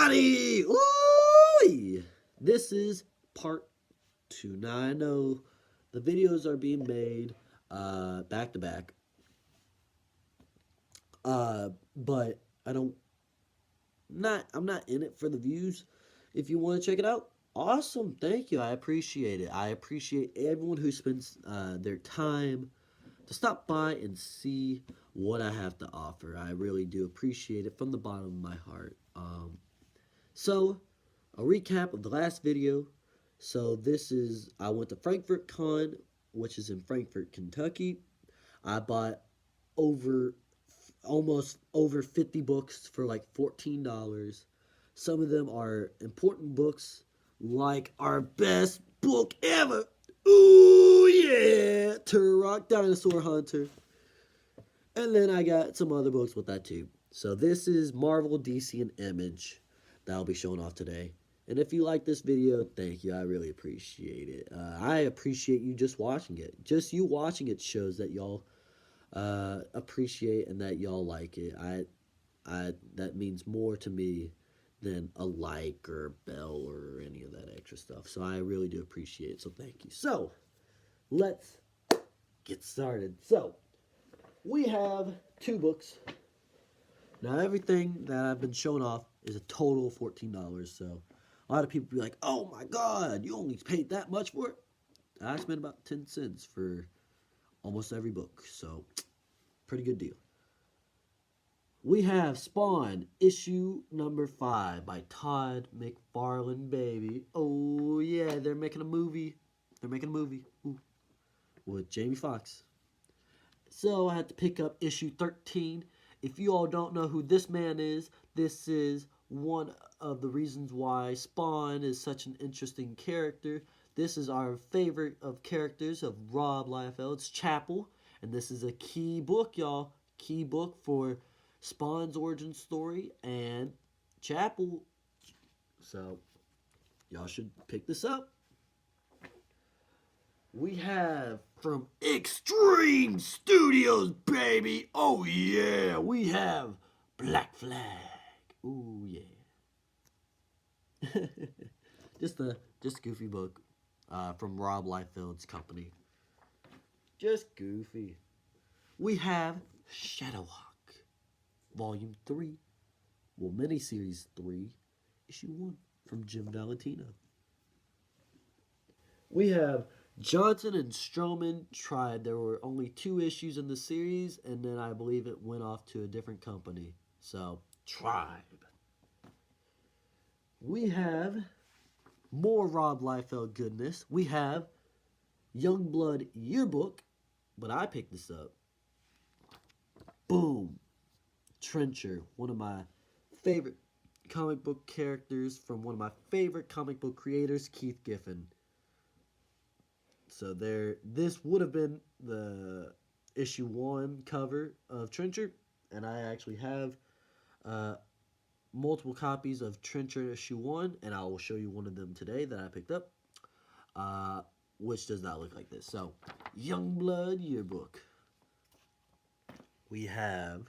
everybody! Ooh! This is part 2. Now I know the videos are being made back to back. But I'm not in it for the views. If you want to check it out, awesome. Thank you. I appreciate it. I appreciate everyone who spends their time to stop by and see what I have to offer. I really do appreciate it from the bottom of my heart. So, a recap of the last video. So I went to Frankfort Con, which is in Frankfort, Kentucky. I bought over almost over 50 books for like $14. Some of them are important books, like our best book ever. Ooh yeah, Turok Dinosaur Hunter. And then I got some other books with that too. So this is Marvel, DC, and Image that I'll be showing off today. And if you like this video, thank you. I really appreciate it. I appreciate you just watching it. Just you watching it shows that y'all appreciate and that y'all like it. That means more to me than a like or a bell or any of that extra stuff. So I really do appreciate it. So thank you. So let's get started. So we have 2 books. Now everything that I've been showing off is a total of $14. So a lot of people be like, "Oh my God, you only paid that much for it?" I spent about 10 cents for almost every book. So pretty good deal. We have Spawn, issue number 5 by Todd McFarlane, baby. Oh, yeah, they're making a movie. Ooh, with Jamie Foxx. So I had to pick up issue 13. If you all don't know who this man is, this is one of the reasons why Spawn is such an interesting character. This is our favorite of characters of Rob Liefeld. It's Chapel. And this is a key book, y'all. Key book for Spawn's origin story and Chapel. So, y'all should pick this up. We have from Extreme Studios, baby. Oh, yeah. We have Black Flag. Ooh, yeah. just a goofy book from Rob Liefeld's company. Just goofy. We have Shadowhawk, Volume 3, Miniseries 3, Issue 1 from Jim Valentino. We have Johnson and Stroman tried. There were only 2 issues in the series, and then I believe it went off to a different company. So, Tribe. We have more Rob Liefeld goodness. We have Youngblood Yearbook, but I picked this up. Boom. Trencher, one of my favorite comic book characters from one of my favorite comic book creators, Keith Giffen. So this would have been the issue 1 cover of Trencher, and I actually have multiple copies of Trencher issue 1, and I will show you one of them today that I picked up, which does not look like this. So, Youngblood Yearbook. We have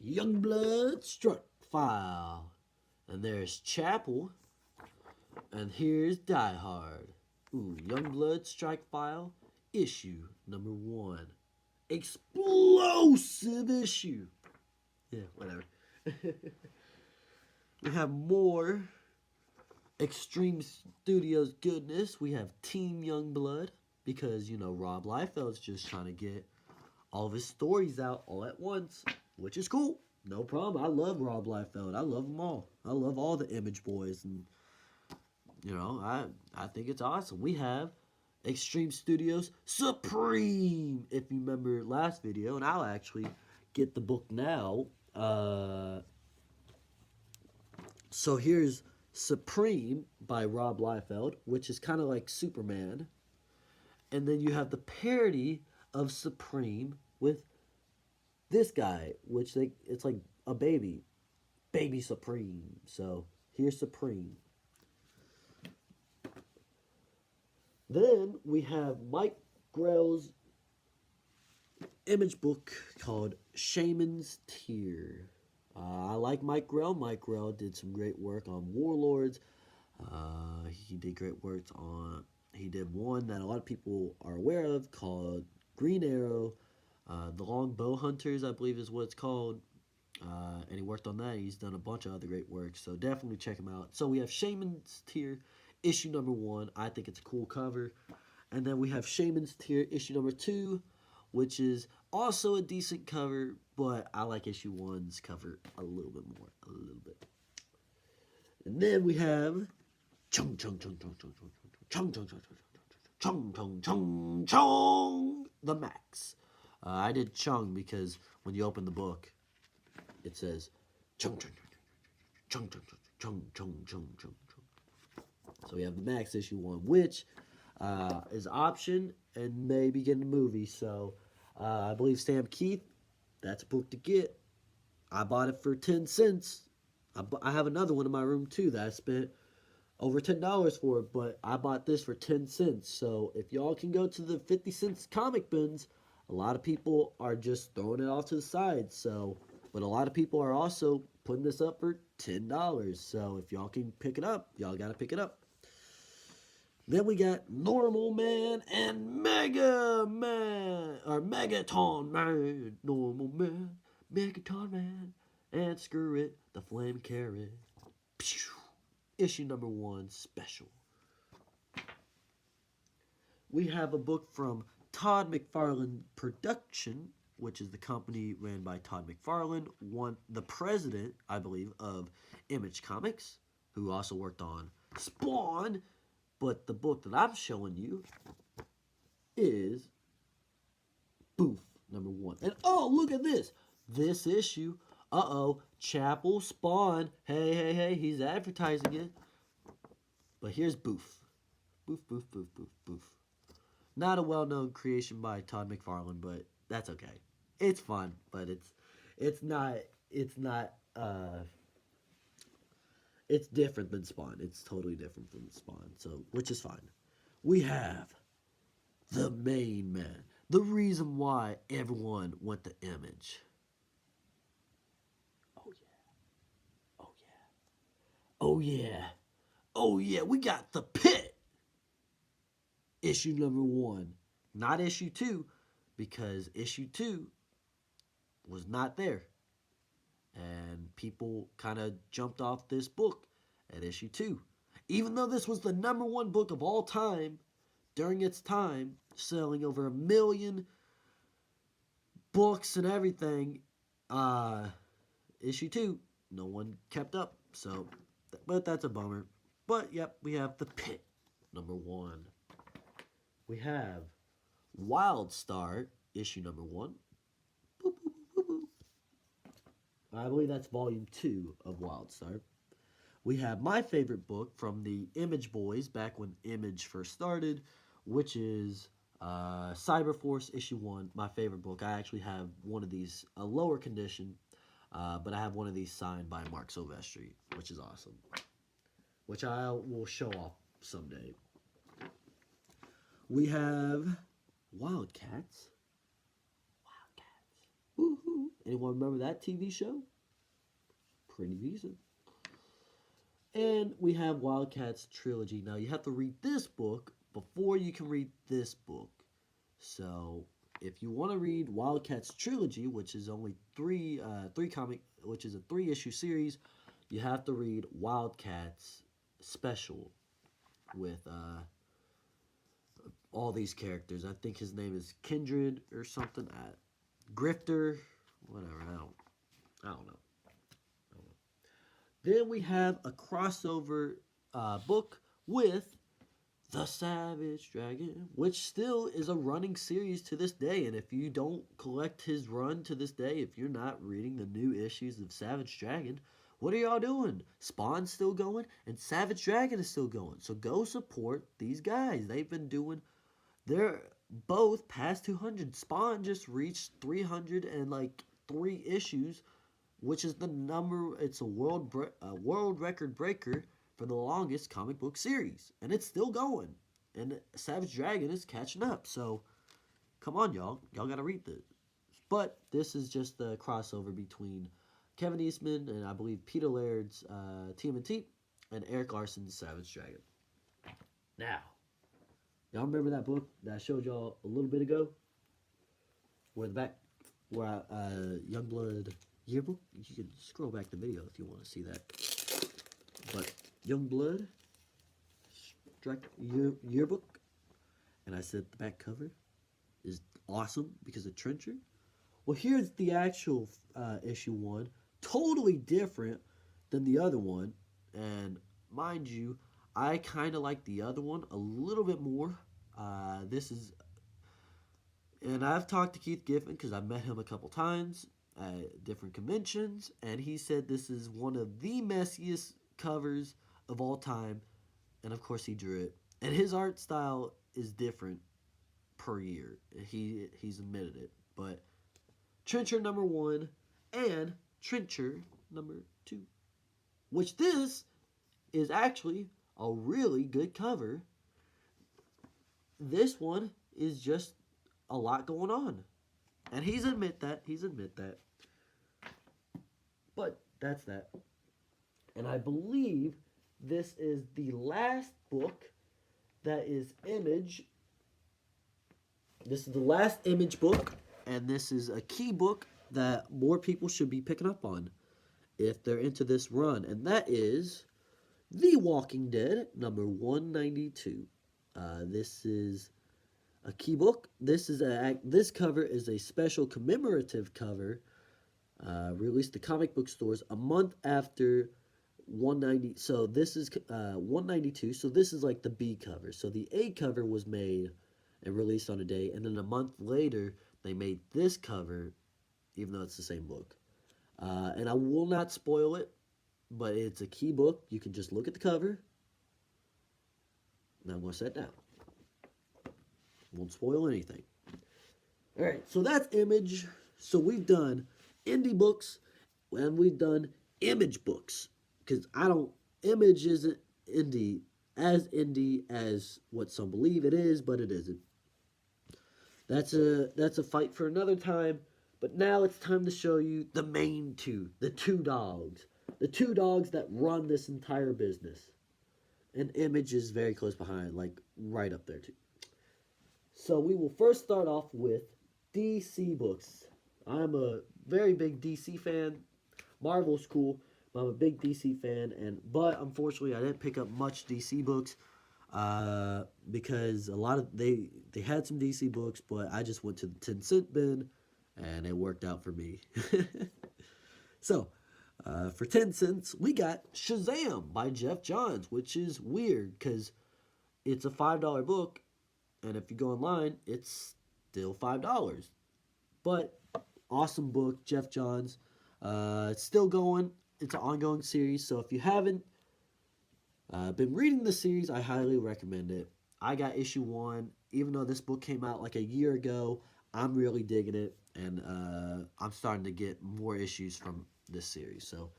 Youngblood Strike File. And there's Chapel. And here's Die Hard. Ooh, Youngblood Strike File, issue number 1. Explosive issue. Yeah, whatever. We have more Extreme Studios goodness. We have Team Youngblood, because, you know, Rob Liefeld's just trying to get all of his stories out all at once, which is cool. No problem. I love Rob Liefeld. I love them all. I love all the Image boys, and, you know, I think it's awesome. We have Extreme Studios Supreme, if you remember last video, and I'll actually get the book now. So here's Supreme by Rob Liefeld, which is kind of like Superman. And then you have the parody of Supreme with this guy, which it's like a baby Supreme. So here's Supreme. Then we have Mike Grell's Image book called Shaman's Tear. I like Mike Grell. Mike Grell did some great work on Warlords. He did great work on. He did one that a lot of people are aware of called Green Arrow. The Long Bow Hunters, I believe, is what it's called. And he worked on that. He's done a bunch of other great work, so definitely check him out. So we have Shaman's Tear, issue number 1. I think it's a cool cover. And then we have Shaman's Tear, issue number 2, which is also a decent cover, but I like issue 1's cover a little bit more, a little bit. And then we have Chung Chung Chung Chung Chung Chung Chung Chung Chung Chung Chung Chung Chung Chung the Max. I did Chung because when you open the book, it says Chung Chung Chung Chung Chung Chung Chung Chung Chung. So we have the Max issue 1, which is option and maybe getting a movie. So I believe Sam Keith, that's a book to get. I bought it for 10 cents. I have another one in my room too that I spent over $10 for it, but I bought this for 10 cents. So if y'all can go to the 50 cents comic bins, a lot of people are just throwing it off to the side. So, but a lot of people are also putting this up for $10. So if y'all can pick it up, y'all got to pick it up. Then we got Normal Man and Mega Man, or Megaton Man, Normal Man, Megaton Man, and screw it, the Flame Carrot. Pew! Issue number 1, special. We have a book from Todd McFarlane Production, which is the company ran by Todd McFarlane, the president, I believe, of Image Comics, who also worked on Spawn. But the book that I'm showing you is Boof, number 1. And oh, look at this. This issue, Chapel Spawn. Hey, he's advertising it. But here's Boof. Boof. Not a well-known creation by Todd McFarlane, but that's okay. It's fun, but it's not it's different than Spawn. It's totally different than Spawn, so which is fine. We have the main man. The reason why everyone went to Image. Oh yeah. We got the Pit. Issue number 1. Not issue 2, because issue 2 was not there. And people kind of jumped off this book at issue 2. Even though this was the number 1 book of all time, during its time, selling over 1 million books and everything, issue 2, no one kept up. So, but that's a bummer. But, yep, we have The Pit, number 1. We have Wild Star, issue number 1. Boop, boop, boop, boop. I believe that's volume 2 of Wildstar. We have my favorite book from the Image Boys back when Image first started, which is Cyberforce issue 1, my favorite book. I actually have one of these, a lower condition, but I have one of these signed by Mark Silvestri, which is awesome, which I will show off someday. We have Wildcats. Woohoo! Anyone remember that TV show? Pretty decent. And we have Wildcats Trilogy. Now, you have to read this book before you can read this book. So, if you want to read Wildcats Trilogy, which is only three comic, which is a 3-issue series, you have to read Wildcats Special with all these characters. I think his name is Kindred or something. Grifter, whatever. I don't know. Then we have a crossover book with The Savage Dragon, which still is a running series to this day. And if you don't collect his run to this day, if you're not reading the new issues of Savage Dragon, what are y'all doing? Spawn's still going, and Savage Dragon is still going. So go support these guys. They've been doing... They're both past 200. Spawn just reached 303 issues, which is the number. It's a world record breaker for the longest comic book series, and it's still going. And Savage Dragon is catching up. So, come on, y'all. Y'all gotta read this. But this is just the crossover between Kevin Eastman and I believe Peter Laird's TMNT and Eric Larson's Savage Dragon. Now, y'all remember that book that I showed y'all a little bit ago? Where the back, where Youngblood yearbook? You can scroll back the video if you want to see that. But Youngblood yearbook, and I said the back cover is awesome because of Trencher. Well, here's the actual issue 1, totally different than the other one, and mind you, I kind of like the other one a little bit more. This is, and I've talked to Keith Giffen because I've met him a couple times at different conventions, and he said this is one of the messiest covers of all time, and of course he drew it. And his art style is different per year. He's admitted it, but Trencher number 1 and Trencher number 2, which this is actually a really good cover. This one is just a lot going on, and he's admit that. But that's that. And I believe this is the last book that is Image. This is the last Image book, and this is a key book that more people should be picking up on if they're into this run, and that is The Walking Dead, number 192. This is a key book. This cover is a special commemorative cover released to comic book stores a month after 190. So this is 192. So this is like the B cover. So the A cover was made and released on a day, and then a month later they made this cover, even though it's the same book. And I will not spoil it, but it's a key book. You can just look at the cover. Now I'm going to set down. Won't spoil anything. All right, so that's Image. So we've done indie books, and we've done Image books. Because Image isn't indie as what some believe it is, but it isn't. That's a fight for another time. But now it's time to show you the main two, the two dogs. The two dogs that run this entire business. And Image is very close behind, like right up there too. So we will first start off with DC books. I'm a very big DC fan. Marvel's cool, but I'm a big DC fan. But unfortunately, I didn't pick up much DC books because a lot of they had some DC books, but I just went to the 10-cent bin, and it worked out for me. So, for 10 cents, we got Shazam by Jeff Johns, which is weird because it's a $5 book, and if you go online, it's still $5. But awesome book, Jeff Johns. It's still going. It's an ongoing series, so if you haven't been reading the series, I highly recommend it. I got issue 1, even though this book came out like a year ago. I'm really digging it, and I'm starting to get more issues from this series. So,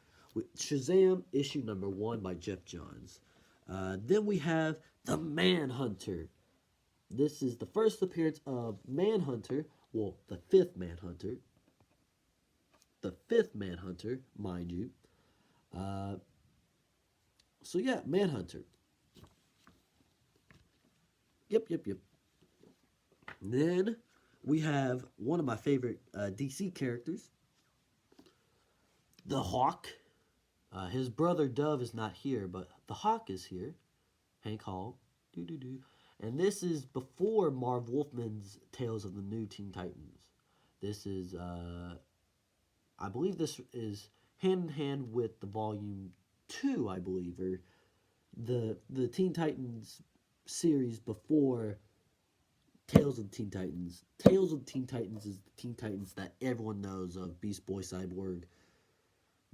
Shazam, issue number 1 by Jeff Johns. Then we have The Manhunter. This is the first appearance of Manhunter. Well, the 5th Manhunter. The 5th Manhunter, mind you. So yeah, Manhunter. Yep. Then we have one of my favorite DC characters, the Hawk. His brother Dove is not here, but the Hawk is here. Hank Hall. And this is before Marv Wolfman's Tales of the New Teen Titans. This is, I believe this is hand in hand with the volume 2, I believe, or the Teen Titans series before Tales of Teen Titans. Tales of Teen Titans is the Teen Titans that everyone knows of: Beast Boy, Cyborg,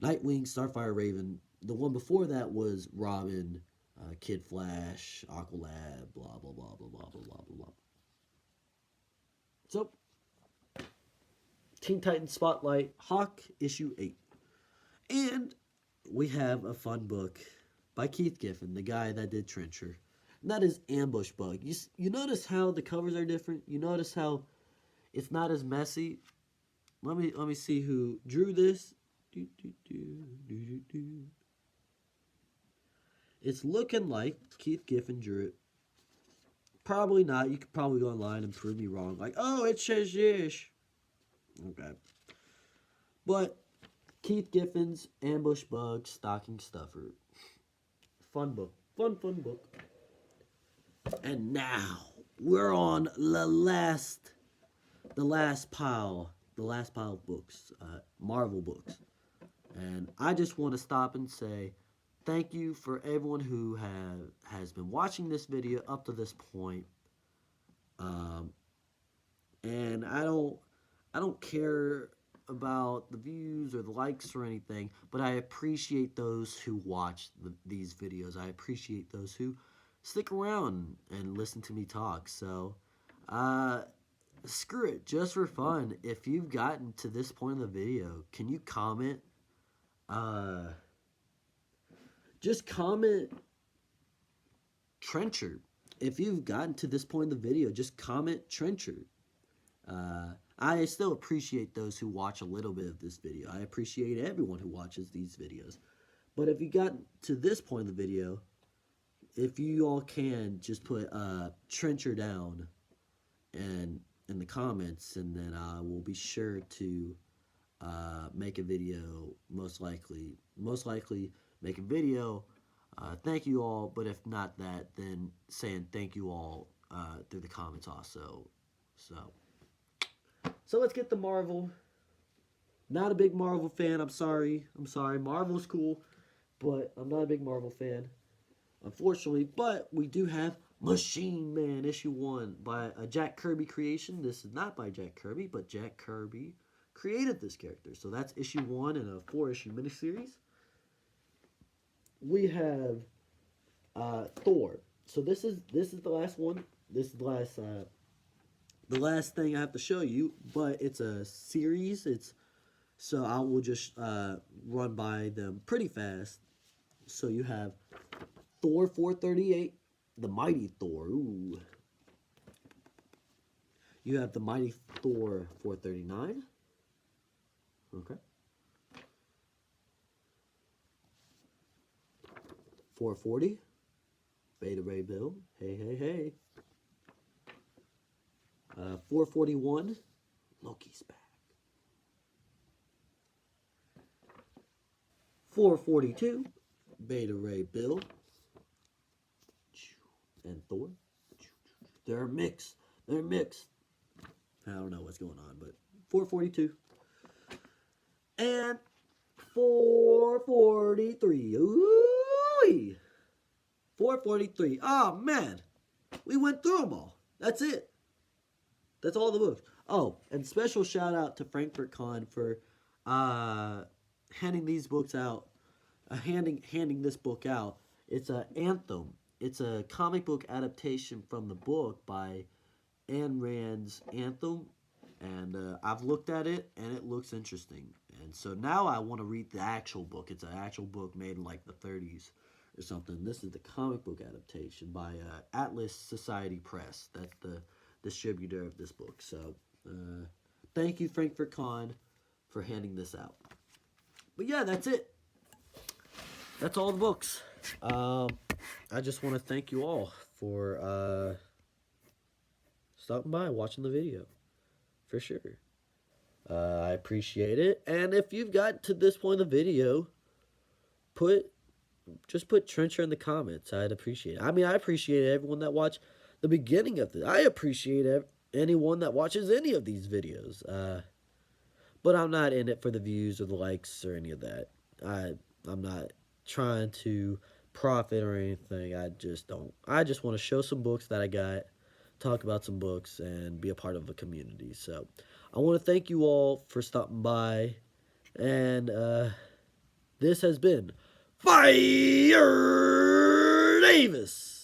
Nightwing, Starfire, Raven. The one before that was Robin, Kid Flash, Aqualad, blah, blah, blah, blah, blah, blah, blah, blah. So, Teen Titans Spotlight, Hawk, issue 8. And we have a fun book by Keith Giffen, the guy that did Trencher. And that is Ambush Bug. You notice how the covers are different? You notice how it's not as messy? let me see who drew this. Do, do, do, do, do, do. It's looking like Keith Giffen drew it. Probably not. You could probably go online and prove me wrong. Like, oh, it says this. Okay. But Keith Giffen's Ambush Bug Stocking Stuffer. Fun book. Fun book. And now we're on the last pile of books, Marvel books. And I just want to stop and say thank you for everyone who has been watching this video up to this point. And I don't care about the views or the likes or anything, but I appreciate those who watch these videos. I appreciate those who stick around and listen to me talk. So, screw it, just for fun. If you've gotten to this point in the video, can you comment? Just comment Trencher. If you've gotten to this point in the video, just comment Trencher. I still appreciate those who watch a little bit of this video. I appreciate everyone who watches these videos. But if you got to this point in the video, if you all can, just put Trencher down and in the comments, and then I will be sure to make a video, most likely make a video. Thank you all, but if not that, then saying thank you all through the comments also. So let's get to Marvel. Not a big Marvel fan. I'm sorry. Marvel's cool, but I'm not a big Marvel fan, unfortunately. But we do have Machine Man issue 1 by a Jack Kirby creation. This is not by Jack Kirby, but Jack Kirby created this character. So that's issue 1 in a 4-issue miniseries. We have Thor. So this is the last one. This is the last thing I have to show you, but it's a series. So I will just run by them pretty fast. So you have Thor 438, the Mighty Thor. Ooh. You have the Mighty Thor 439. Okay. 440, Beta Ray Bill. Hey. 441, Loki's back. 442, Beta Ray Bill. And Thor. They're mixed. I don't know what's going on, but 442. And 443. Ooh! 443. Oh, man. We went through them all. That's it. That's all the books. Oh, and special shout out to Frankfort Con for handing these books out. Handing this book out. It's an Anthem. It's a comic book adaptation from the book by Ayn Rand's Anthem. And I've looked at it, and it looks interesting. And so now I want to read the actual book. It's an actual book made in like the 30s or something. This is the comic book adaptation by Atlas Society Press. That's the distributor of this book. So thank you, Frankfort Con, for handing this out. But yeah, that's it. That's all the books. I just want to thank you all for stopping by, watching the video. For sure. I appreciate it. And if you've got to this point in the video, just put Trencher in the comments. I'd appreciate it. I mean, I appreciate everyone that watched the beginning of this. I appreciate anyone that watches any of these videos. But I'm not in it for the views or the likes or any of that. I'm not trying to profit or anything. I just want to show some books that I got, talk about some books, and be a part of a community. So I want to thank you all for stopping by. And this has been Fire Davis.